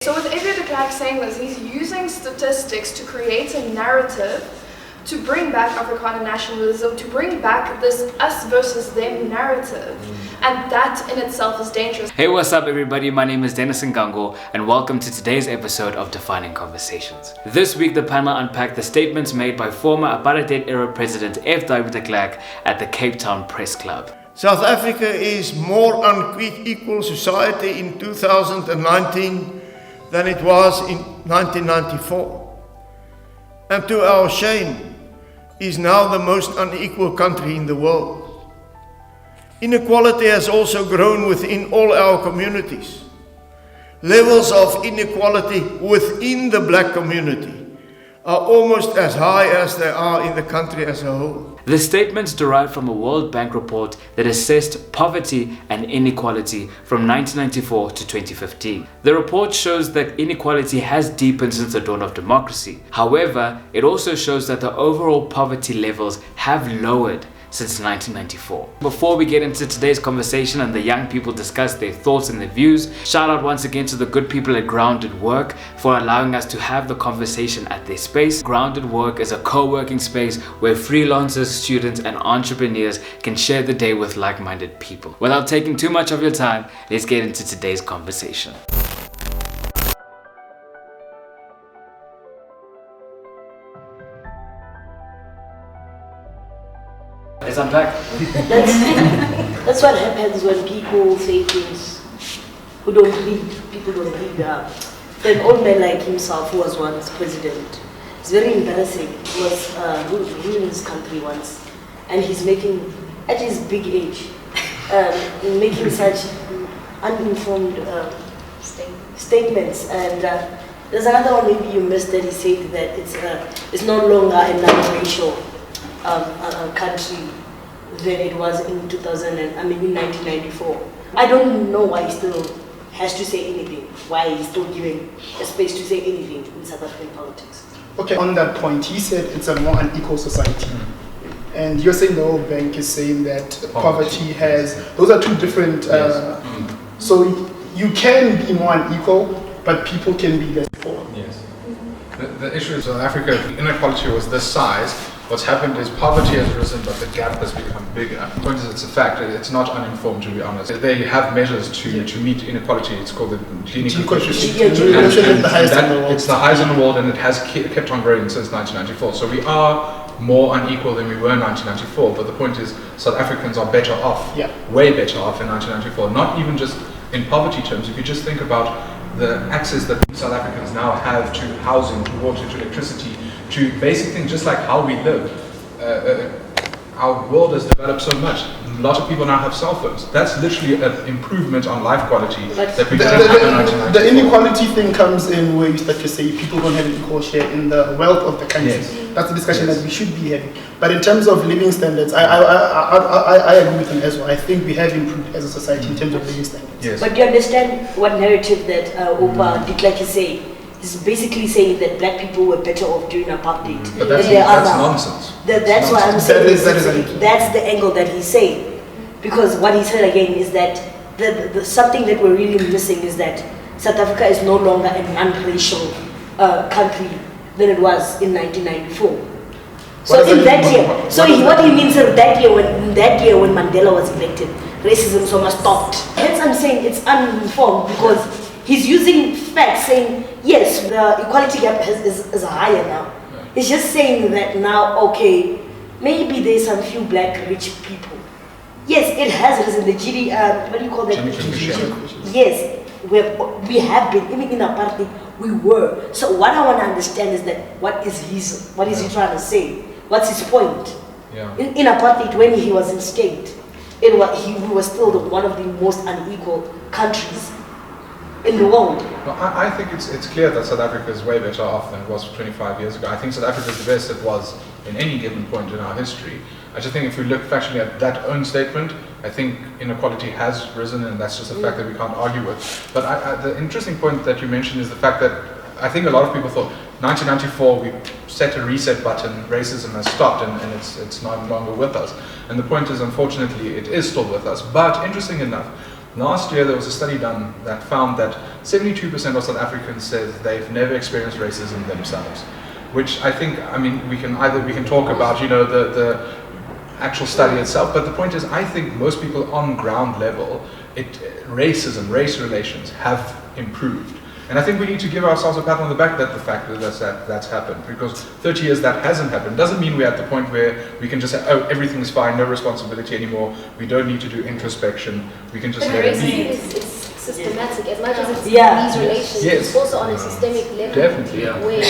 So with FW de Klerk saying this, he's using statistics to create a narrative to bring back Afrikaner nationalism, to bring back this us versus them narrative. And that in itself is dangerous. Hey, what's up everybody? My name is Ngango and welcome to today's episode of Defining Conversations. This week the panel unpacked the statements made by former apartheid-era President FW de Klerk at the Cape Town Press Club. South Africa is more unequal society in 2019 than it was in 1994. And to our shame, is now the most unequal country in the world. Inequality has also grown within all our communities. Levels of inequality within the black community are almost as high as they are in the country as a whole. The statements derived from a World Bank report that assessed poverty and inequality from 1994 to 2015. The report shows that inequality has deepened since the dawn of democracy. However, it also shows that the overall poverty levels have lowered since 1994. Before we get into today's conversation and the young people discuss their thoughts and their views, shout out once again to the good people at Grounded Work for allowing us to have the conversation at their space. Grounded Work is a co-working space where freelancers, students and entrepreneurs can share the day with like-minded people. Without taking too much of your time, let's get into today's conversation. Let's unpack. That's what happens when people say things who don't read. People don't read. An old man like himself, who was once president, it's very embarrassing. He was ruling this country once, and he's making, at his big age, making such uninformed statements. And there's another one maybe you missed that he said that it's no longer a non-racial country than it was in 1994. I don't know why he still has to say anything, why he's still giving a space to say anything in South African politics. Okay, on that point, he said it's a more unequal society. And you're saying the World Bank is saying that poverty has, those are two different, so you can be more unequal, but people can be less poor. Yes. The issue is in Africa, if inequality was this size, what's happened is poverty has risen, but the gap has become bigger. The point is, it's a fact. It's not uninformed, to be honest. They have measures to meet inequality. It's called the Gini coefficient. It's the highest in the world, and it has kept on growing since 1994. So we are more unequal than we were in 1994. But the point is, South Africans are better off, way better off in 1994. Not even just in poverty terms. If you just think about the access that South Africans now have to housing, to water, to electricity, to basic things just like how we live. Our world has developed so much. A lot of people now have cell phones. That's literally an improvement on life quality that we didn't have in 1994. The inequality thing comes in where you start to say people don't have an equal share in the wealth of the country. Yes. That's the discussion that we should be having. But in terms of living standards, I agree with him as well. I think we have improved as a society in terms of living standards. Yes. But do you understand what narrative that Opa de Klerk is saying? He's basically saying that black people were better off during apartheid. But that's nonsense. That's why I'm saying that's the angle that he's saying. Because what he said again is that the something that we're really missing is that South Africa is no longer a non-racial country than it was in 1994. So in that year, what he means is that year when Mandela was elected, racism so much stopped. Hence I'm saying it's uninformed because he's using facts saying, yes, the equality gap is higher now. He's just saying that now, okay, maybe there's some few black rich people. Yes, it has risen. The GD, what do you call that? Yes, we have been, even in apartheid, we were. So what I want to understand is that what is he trying to say? What's his point? Yeah. In apartheid, when he was in state, we were still one of the most unequal countries in the world. Well, I think it's clear that South Africa is way better off than it was 25 years ago. I think South Africa is the best it was in any given point in our history. I just think if we look factually at that own statement, I think inequality has risen, and that's just a fact that we can't argue with. But the interesting point that you mentioned is the fact that I think a lot of people thought 1994 we set a reset button, racism has stopped, and it's no longer with us. And the point is, unfortunately, it is still with us. But interesting enough, Last year there was a study done that found that 72% of South Africans said they've never experienced racism themselves, which I think, I mean, we can talk about, you know, the actual study itself, but the point is, I think most people on ground level, race relations have improved. And I think we need to give ourselves a pat on the back that the fact that that's happened, because 30 years that hasn't happened doesn't mean we're at the point where we can just say, oh, everything's fine, no responsibility anymore, we don't need to do introspection, we can just let it be. It's systematic, as much as it's Yeah. these relations, it's also on a systemic level. Definitely, Where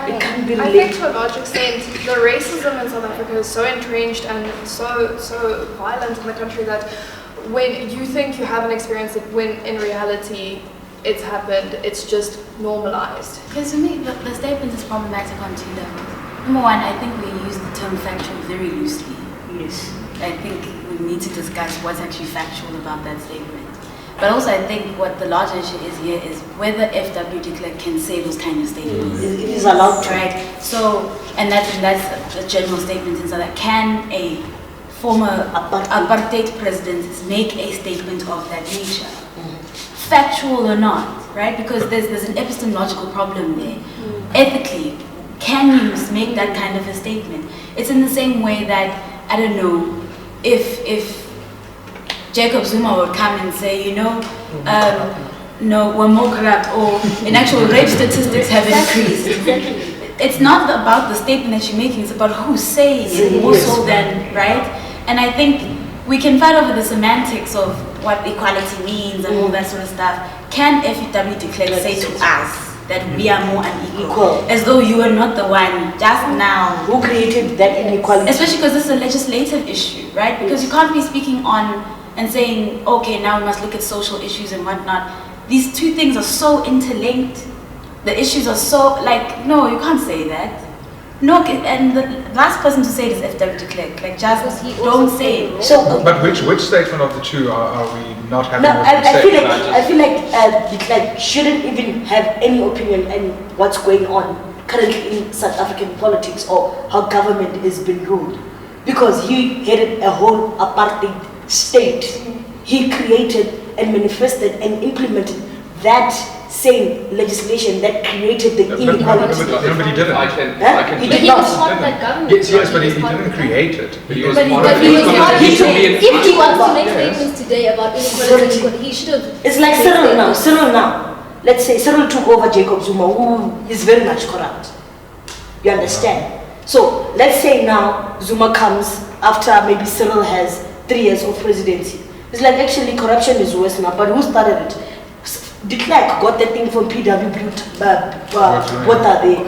It can't be I related. think to a large extent, the racism in South Africa is so entrenched and so violent in the country that when you think you haven't experienced it, when in reality it's happened, it's just normalized. Because for me, the statement is problematic on two levels. Number one, I think we use the term factual very loosely. Yes. I think we need to discuss what's actually factual about that statement. But also I think what the larger issue is here is whether FW de Klerk can say those kind of statements. It is allowed to. Right. So, and that's a general statement in South Africa. Can a former apartheid president make a statement of that nature? Factual or not, right? Because there's an epistemological problem there. Ethically, can you make that kind of a statement? It's in the same way that, I don't know, if Jacob Zuma would come and say, you know, no, we're more corrupt, or in actual rape statistics have increased. It's not about the statement that you're making, it's about who's saying it more so than, right? And I think we can fight over the semantics of what equality means and all that sort of stuff. Can FW de Klerk say to us that we are more unequal? As though you are not the one just now Who created that inequality? Especially because this is a legislative issue, right? Because you can't be speaking on and saying, okay, now we must look at social issues and whatnot. These two things are so interlinked. The issues are so, like, no, you can't say that. No, and the last person to say it is FW de Klerk. Like, just don't say it. So, But which statement of the two are we not having? no, what I we say? feel like de Klerk shouldn't even have any opinion on what's going on currently in South African politics or how government is being ruled, because he headed a whole apartheid state. He created and manifested and implemented that same legislation that created the inequality. But he didn't. He But did he not. was part of that government. Yes, but he didn't create it. He was But he part of was part of it. it. If he wants to make Yes. statements today about inequality, he should have. It's like Cyril now. Let's say Cyril took over Jacob Zuma, who is very much corrupt. You understand? So let's say now Zuma comes after maybe Cyril has 3 years of presidency. It's like actually corruption is worse now, but who started it? De Klerk got that thing from PW water there,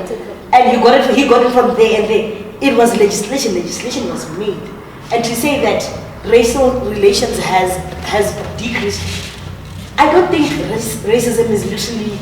and he got it from there and there. It was legislation was made, and to say that racial relations has decreased, I don't think racism is literally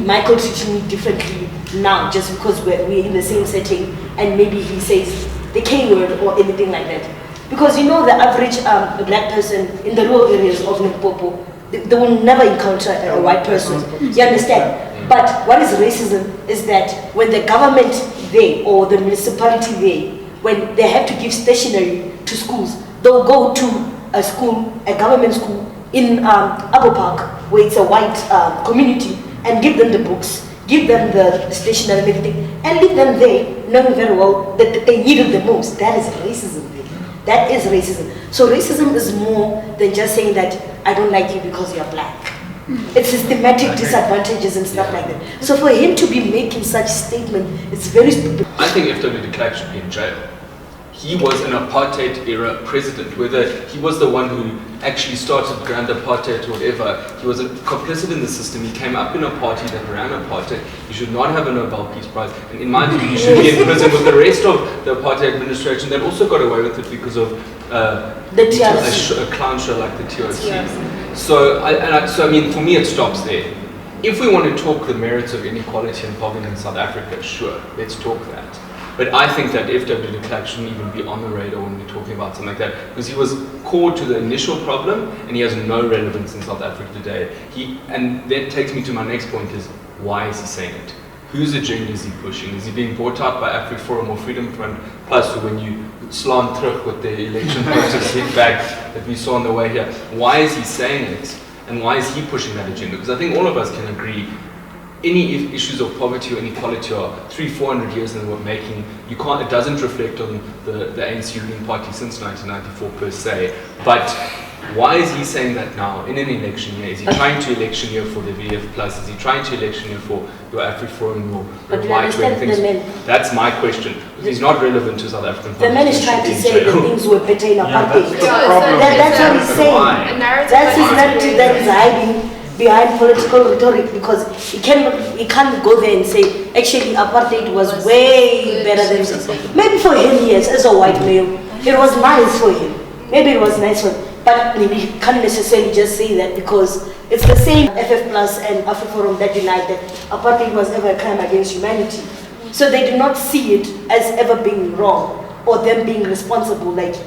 Michael treating me differently now just because we're in the same setting and maybe he says the K word or anything like that. Because you know the average black person in the rural areas of Limpopo, they will never encounter a white person. You understand? But what is racism is that when the government there or the municipality there, when they have to give stationery to schools, they'll go to a school, a government school in Abu Park, where it's a white community, and give them the books, give them the stationery and everything, and leave them there, knowing very well that they needed the most. That is racism. That is racism. So racism is more than just saying that I don't like you because you're black. It's systematic disadvantages and stuff like that. So for him to be making such statement, it's very stupid. I think FW de Klerk should be in jail. He was an apartheid era president, whether he was the one who actually started grand apartheid or whatever. He was complicit in the system. He came up in a party that ran apartheid. He should not have a Nobel Peace Prize. And in my view, he should be in prison with the rest of the apartheid administration that also got away with it because of The TRC. a clown show like the TRC. So I mean, for me, it stops there. If we want to talk the merits of inequality and poverty in South Africa, sure, let's talk that. But I think that FW de Klerk shouldn't even be on the radar when we're talking about something like that, because he was core to the initial problem and he has no relevance in South Africa today. And that takes me to my next point is, why is he saying it? Whose agenda is he pushing? Is he being brought out by AfriForum or Freedom Front? Plus, when you slaan terug with the election protest hit back that we saw on the way here, why is he saying it? And why is he pushing that agenda? Because I think all of us can agree any issues of poverty or inequality are 300-400 years in the making. You can't, it doesn't reflect on the ANC ruling party since 1994 per se. But why is he saying that now in an election year? Is he trying to election year for the VF Plus? Is he trying to election year for your AfriForum or right-wing things? That's my question. He's not relevant to South African politics. The man is trying to say that things were better in apartheid. That's what he's saying. That's his narrative that is hiding behind political rhetoric, because he can't go there and say actually apartheid was way better than this. Maybe for him, yes, as a white male, it was nice for him. Maybe it was nice for him. But he can't necessarily just say that, because it's the same FF Plus and AfriForum that denied that apartheid was ever a crime against humanity. So they do not see it as ever being wrong or them being responsible. Like,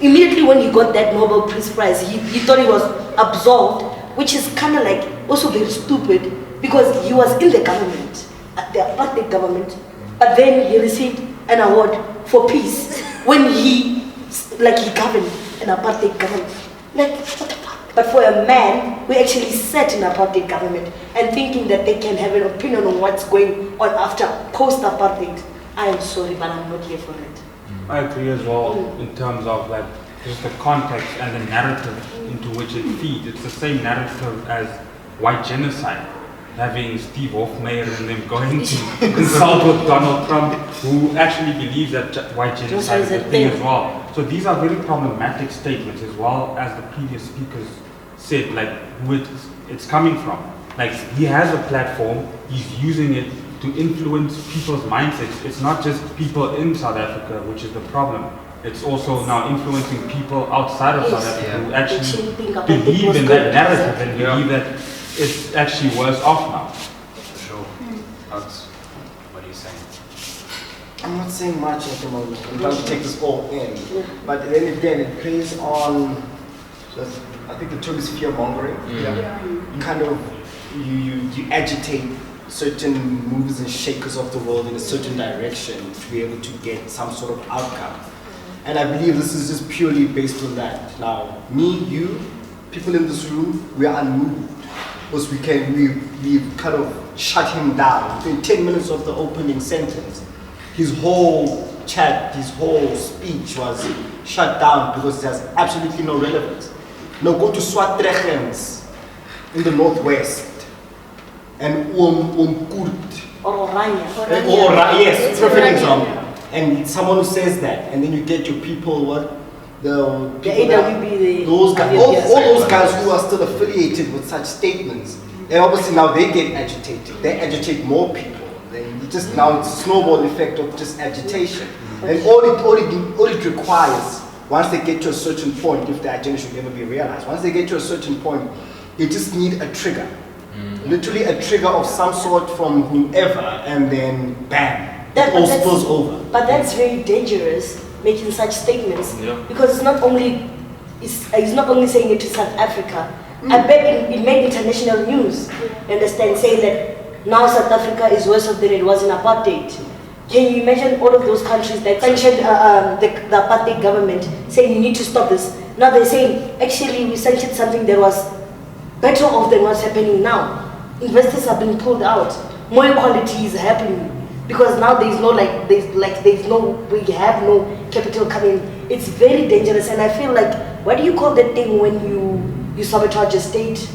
immediately when he got that Nobel Peace Prize, he thought he was absolved, which is kind of like also very stupid, because he was in the government, the apartheid government, but then he received an award for peace when he governed an apartheid government. Like, what the fuck? But for a man who actually sat in apartheid government and thinking that they can have an opinion on what's going on after post-apartheid, I am sorry, but I'm not here for it. I agree as well in terms of like just the context and the narrative into which it feeds. It's the same narrative as white genocide, having Steve Hofmeyr and them going to consult with Donald Trump, who actually believes that white genocide is a thing as well. So these are very problematic statements, as well as the previous speakers said, like who it's coming from. Like, he has a platform, he's using it to influence people's mindsets. It's not just people in South Africa, which is the problem. It's also now influencing people outside of South Africa who actually believe in that narrative and believe that it's actually worse off now. For sure. What are you saying? I'm not saying much at the moment. I'm trying to take this all in. But then again, it plays on, I think the term is fear mongering. You kind of, you agitate certain movers and shakers of the world in a certain direction to be able to get some sort of outcome. And I believe this is just purely based on that. Now, me, you, people in this room, we are unmoved. Because we kind of shut him down. Within 10 minutes of the opening sentence, his whole chat, his whole speech was shut down because it has absolutely no relevance. Now go to Swartregens in the northwest and Kurt. Or Oranje. Yes, perfect example. And someone who says that, and then you get your people, the AWB, those guys, all those guys who are still affiliated with such statements, and obviously now they get agitated. They agitate more people. Then just now it's a snowball effect of just agitation. And all it requires, once they get to a certain point, if the agenda should ever be realized, once they get to a certain point, they just need a trigger. Literally a trigger of some sort from whoever, and then bam, it all spills over. But that's very dangerous, making such statements, because it's not only saying it to South Africa. I bet it made international news. You understand, saying that now South Africa is worse off than it was in apartheid. Can you imagine all of those countries that sanctioned the apartheid government, saying you need to stop this? Now they're saying actually we sanctioned something that was better off than what's happening now. Investors are being pulled out. More equality is happening. Because now we have no capital coming. It's very dangerous, and I feel like, what do you call that thing when you sabotage a state?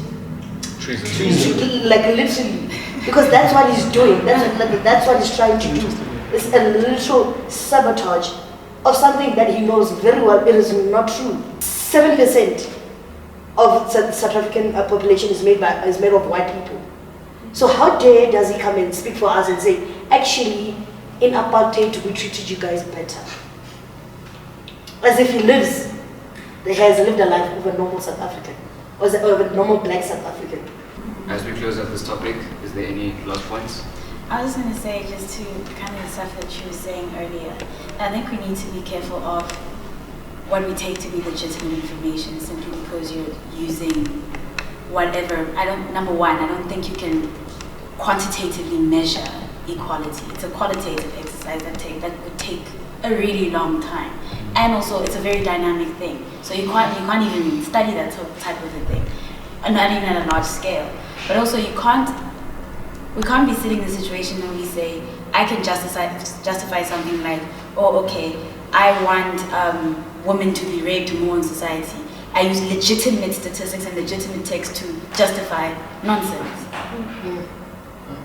Treason. Like literally, because that's what he's doing. That's what he's trying to do. It's a literal sabotage of something that he knows very well it is not true. 7% of South African population is made of white people. So how dare does he come and speak for us and say, actually, in apartheid we treated you guys better? As if he has lived a life of a normal South African, or a normal black South African. As we close out this topic, is there any last points? I was going to say, just to kind of the stuff that you were saying earlier, I think we need to be careful of what we take to be legitimate information, simply because you're using whatever. Number one, I don't think you can quantitatively measure equality. It's a qualitative exercise that would take a really long time, and also it's a very dynamic thing. So you can't even study that type of a thing. not even at a large scale. But also we can't be sitting in a situation where we say, I can justify something like, oh, okay, I want women to be raped more in society. I use legitimate statistics and legitimate text to justify nonsense.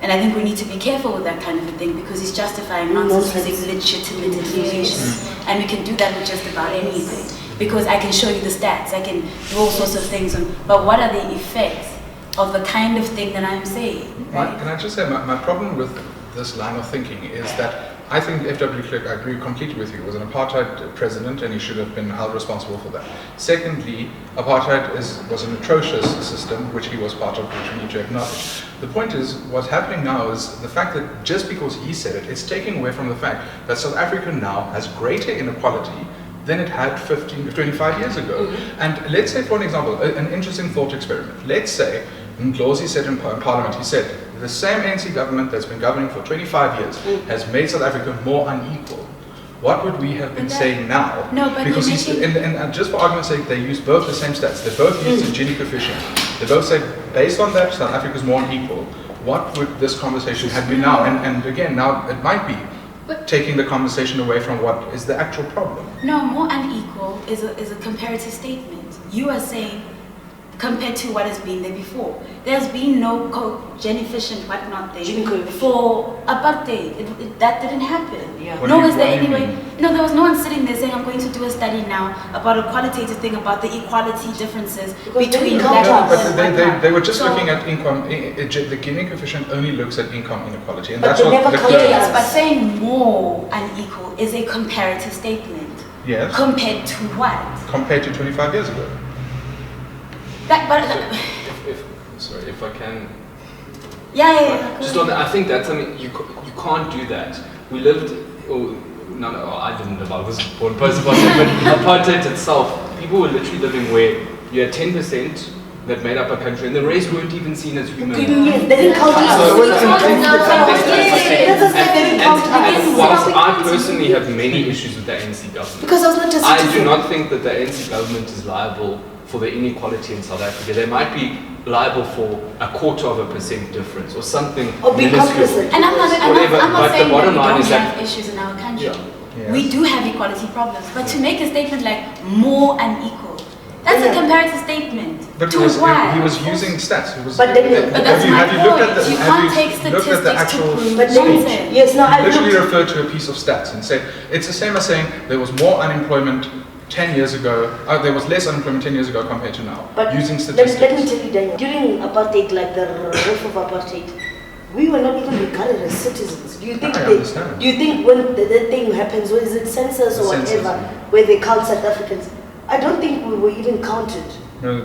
And I think we need to be careful with that kind of a thing, because he's justifying nonsense using legitimate information. And we can do that with just about anything. Because I can show you the stats, I can do all sorts of things, but what are the effects of the kind of thing that I'm saying? Right? Can I just say, my problem with this line of thinking is that I think FW de Klerk, I agree completely with you, was an apartheid president and he should have been held responsible for that. Secondly, apartheid was an atrocious system which he was part of, which we need to acknowledge. The point is, what's happening now is the fact that just because he said it, it's taking away from the fact that South Africa now has greater inequality than it had 25 years ago. And let's say, for an example, an interesting thought experiment. Let's say, Ndlozi said in Parliament, he said, the same ANC government that's been governing for 25 years has made South Africa more unequal. What would we have been saying now? No, but because and just for argument's sake, they use both the same stats. They both use the Gini coefficient. They both say, based on that, South Africa is more unequal. What would this conversation have been now? And again, now it might be taking the conversation away from what is the actual problem. No, more unequal is a comparative statement. You are saying, compared to what has been there before. There's been no Gini-efficient whatnot thing for apartheid. That didn't happen. Yeah. Nor was there anyway. No, there was no one sitting there saying, I'm going to do a study now about a qualitative thing about the equality differences between black and white. They were just looking at income. The Gini coefficient only looks at income inequality, and But that's they what never the yes, but saying more unequal is a comparative statement. Yes. Compared to what? Compared to 25 years ago. If I can. Yeah. Just on that, I think that's something you can't do that. We lived. I didn't live. I was born post-apartheid, but apartheid itself, people were literally living where you had 10% that made up a country, and the rest weren't even seen as human. Yes, they didn't count and whilst I personally have many issues with the ANC government, because I was not just I do not think that the ANC government is liable for the inequality in South Africa. They might be liable for 0.25% difference or something. Or be complicit. And I'm not saying that we don't have issues in our country. We do have equality problems, but to make a statement like more unequal, that's a comparative statement. But to he was using stats. Have you looked at the actual speech? Yes, no, I literally referred to a piece of stats and said it's the same as saying there was more unemployment 10 years ago, there was less unemployment 10 years ago compared to now, but using statistics. Let me tell you, Daniel, during apartheid, like the roof of apartheid, we were not even regarded as citizens. Do you think when the thing happens, or is it census or whatever, where they count South Africans? I don't think we were even counted. No.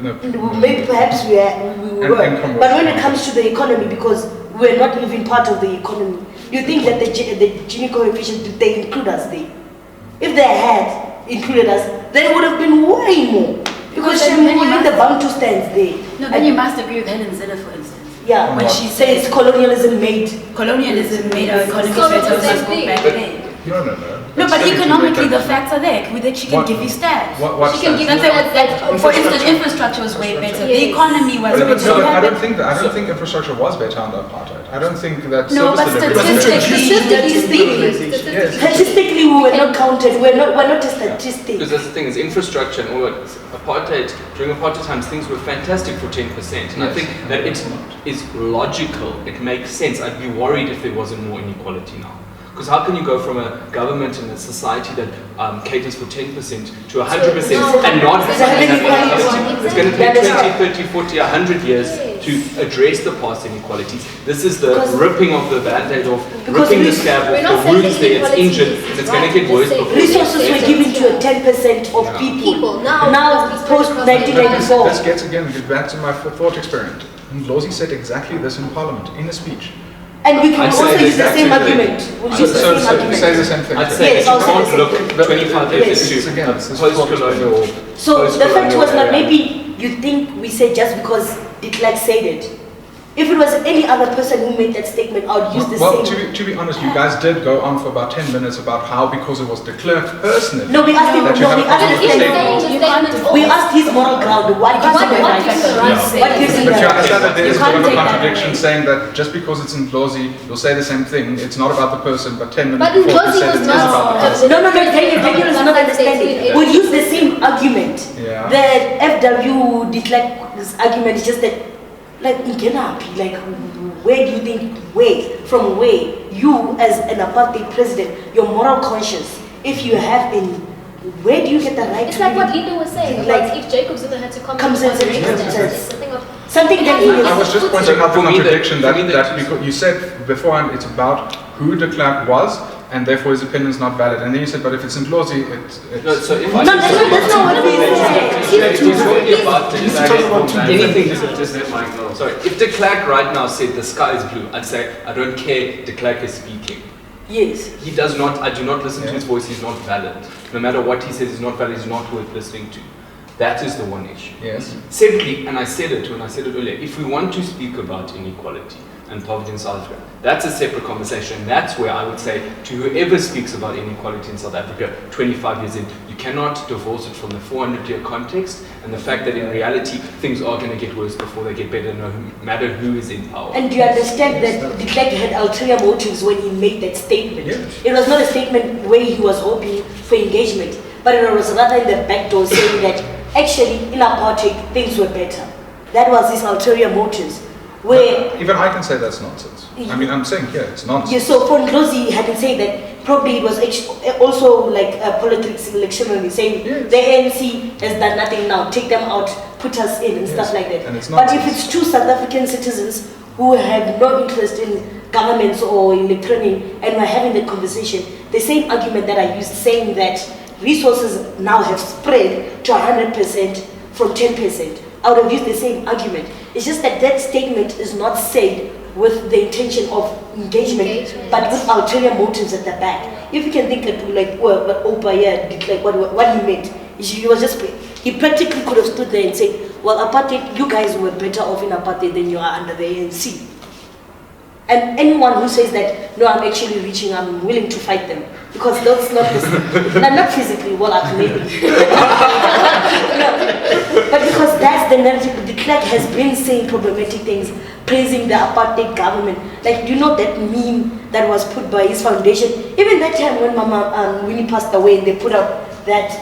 Maybe perhaps we were. But when it comes to the economy, because we're not even part of the economy, do you think that the Gini coefficient, did they include us there? If they had included us, then it would have been way more. Because we were in the Bantu stands there. No, then you must agree with Helen Zille, for instance. Yeah, when she says colonialism made our economy better, let's go back then. No, but economically the facts are there. She can give you stats. She can give you that. For instance, infrastructure was way better. The economy was better. No, I don't think infrastructure was better under apartheid. I don't think that. No, but statistically, we were not counted. We're not a statistic. Because that's the thing, is infrastructure and all that. Apartheid, during apartheid times, things were fantastic for 10%. And I think that it is logical. It makes sense. I'd be worried if there wasn't more inequality now. Because how can you go from a government and a society that caters for 10% to 100% and not have inequality? It's going to take 20, 30, 40, 100 years to address the past inequalities. This is the ripping of the band-aid off, ripping the scab off, the wounds there, it's injured, and it's going to get worse before. Resources were given to 10% of people. Now post-1994. This gets back to my thought experiment. Ndlozi said exactly this in Parliament, in a speech. And we can also use the same argument. Say the same thing. I'd say that you can't look 25 years into post-colonial. So the fact was that maybe you think we said just because de Klerk said it, If it was any other person who made that statement, I would use the well, same. to be honest, you guys did go on for about 10 minutes about how, because it was de Klerk personally. No, we asked him. that you have a problem with the statement. We asked his moral ground. What gives him the right? What gives him the But you right? understand that there is a bit of a take that contradiction away. saying that just because it's in Ndlozi, you'll say the same thing. It's not about the person, but 10 minutes But before you Ndlozi said was it is not- about the person. No, Daniel is not understanding. We'll use the same argument. Yeah. The FW de Klerk's argument is just that, like, like, where do you think, from where, you as an apartheid president, your moral conscience, if you have any, where do you get the right It's to like what really- Indo was saying, like, about if Jacob Zuma had to comment comes on in the and race, says- it's the thing of something that I was just pointing out the For me, contradiction for me, that because you said beforehand it's about who de Klerk was, and therefore his opinion is not valid. And then you said, but if it's in Ndlozi, it's... No, so if No, I that's not what we said. He's talking about de Klerk. Anything Just let Mike know. Sorry, if de Klerk right now said the sky is blue, I'd say I don't care. De Klerk is speaking. Yes. He does not. I do not listen to his voice. He's not valid. No matter what he says, he's not valid. He's not worth listening to. That is the one issue. Yes. Secondly, and I said it when I said it earlier, if we want to speak about inequality and poverty in South Africa, that's a separate conversation. That's where I would say to whoever speaks about inequality in South Africa 25 years in, you cannot divorce it from the 400-year context and the fact that in reality things are going to get worse before they get better, no matter who is in power. And do you understand that de Klerk had ulterior motives when he made that statement? Yes. It was not a statement where he was hoping for engagement, but it was rather in the back door saying that actually in apartheid things were better. That was his ulterior motives. Where But even I can say that's nonsense. I mean, I'm saying here, it's nonsense. yeah, so for Ndlozi having said that, probably it was also like politics electionary, saying the ANC has done nothing now, take them out, put us in and stuff like that. And it's But if nonsense. it's two South African citizens who have no interest in governments or in the training and we're having the conversation, the same argument that I used saying that resources now have spread to 100% from 10%, I would have used the same argument. It's just that that statement is not said with the intention of engagement, but with ulterior motives at the back. If you can think like well, what Opa did, like what he meant, he was just, he practically could have stood there and said, well, apartheid, you guys were better off in apartheid than you are under the ANC. And anyone who says that, no, I'm actually reaching, I'm willing to fight them. Because that's not the not physically, well, maybe. No, but because that's the narrative. De Klerk has been saying problematic things, praising the apartheid government. Like, do you know that meme that was put by his foundation? Even that time when Mama Winnie passed away, and they put up that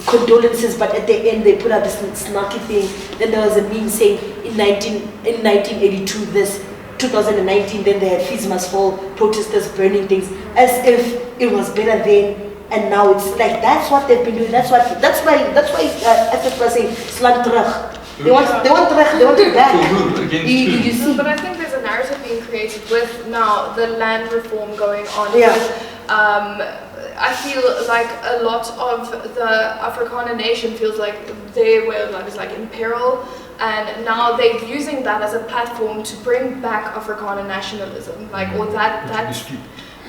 condolences, but at the end they put up this snarky thing. Then there was a meme saying in 1982 this. 2019, then they had Fees Must Fall, protesters burning things, as if it was better then, and now it's like that's what they've been doing. That's why FW was saying slang terug. They want it back. You see, But I think there's a narrative being created with now the land reform going on. Yeah. I feel like a lot of the Afrikaner nation feels like their way of life is like in peril. And now they're using that as a platform to bring back Afrikaner nationalism, like, or that.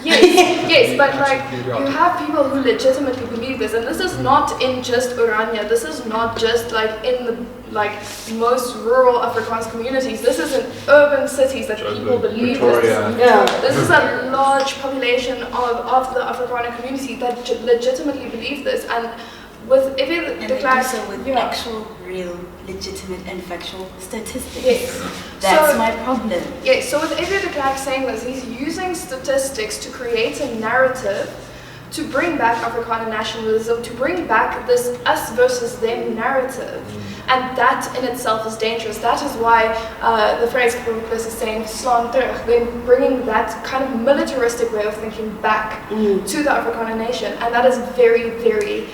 Yes, but like you have people who legitimately believe this, and this is not in just Oranje. This is not just like in the most rural Afrikaans communities. This is in urban cities that people believe this. This is a large population of the Afrikaner community that legitimately believe this, and with even the class with actual, real, legitimate and factual statistics. Yes. That's my problem. Yes, so with F.W. de Klerk saying this, he's using statistics to create a narrative to bring back Afrikaner nationalism, to bring back this us versus them narrative. And that in itself is dangerous. That is why the phrase Klerk'S is saying, slaan terug, they're bringing that kind of militaristic way of thinking back to the Afrikaner nation. And that is very, very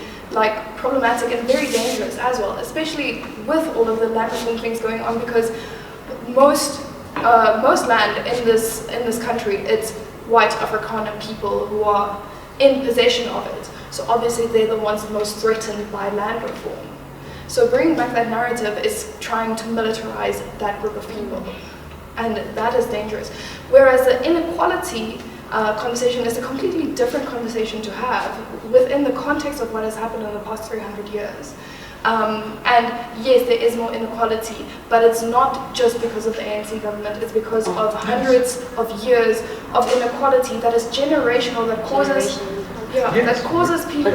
problematic and very dangerous as well, especially with all of the land reform things going on, because most land in this country, it's white Afrikaner people who are in possession of it. So obviously they're the ones most threatened by land reform. So bringing back that narrative is trying to militarize that group of people, and that is dangerous. Whereas the inequality conversation is a completely different conversation to have within the context of what has happened in the past 300 years. And yes, there is more inequality, but it's not just because of the ANC government, it's because of hundreds of years of inequality that is generational, that causes that causes people,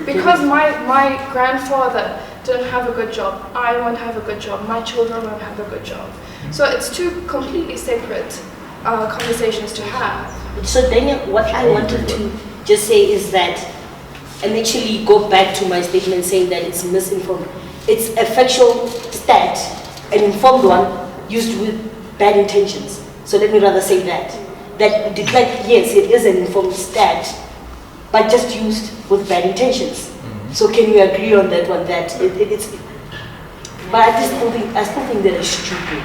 because my grandfather didn't have a good job, I won't have a good job, my children won't have a good job. So it's two completely separate conversations to have. So Daniel, what I wanted to just say is that, and actually go back to my statement saying that it's misinformed. It's a factual stat, an informed one used with bad intentions. So let me rather say that. That de Klerk, yes, it is an informed stat, but just used with bad intentions. So can you agree on that one? That it's. But I still think that it's stupid.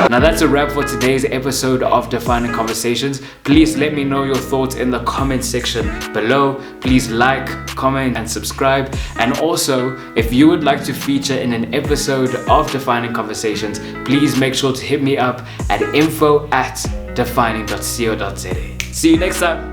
Now that's a wrap for today's episode of Defining Conversations. Please let me know your thoughts in the comment section below. Please like, comment and subscribe. And also, if you would like to feature in an episode of Defining Conversations, please make sure to hit me up at info@defining.co.za. See you next time.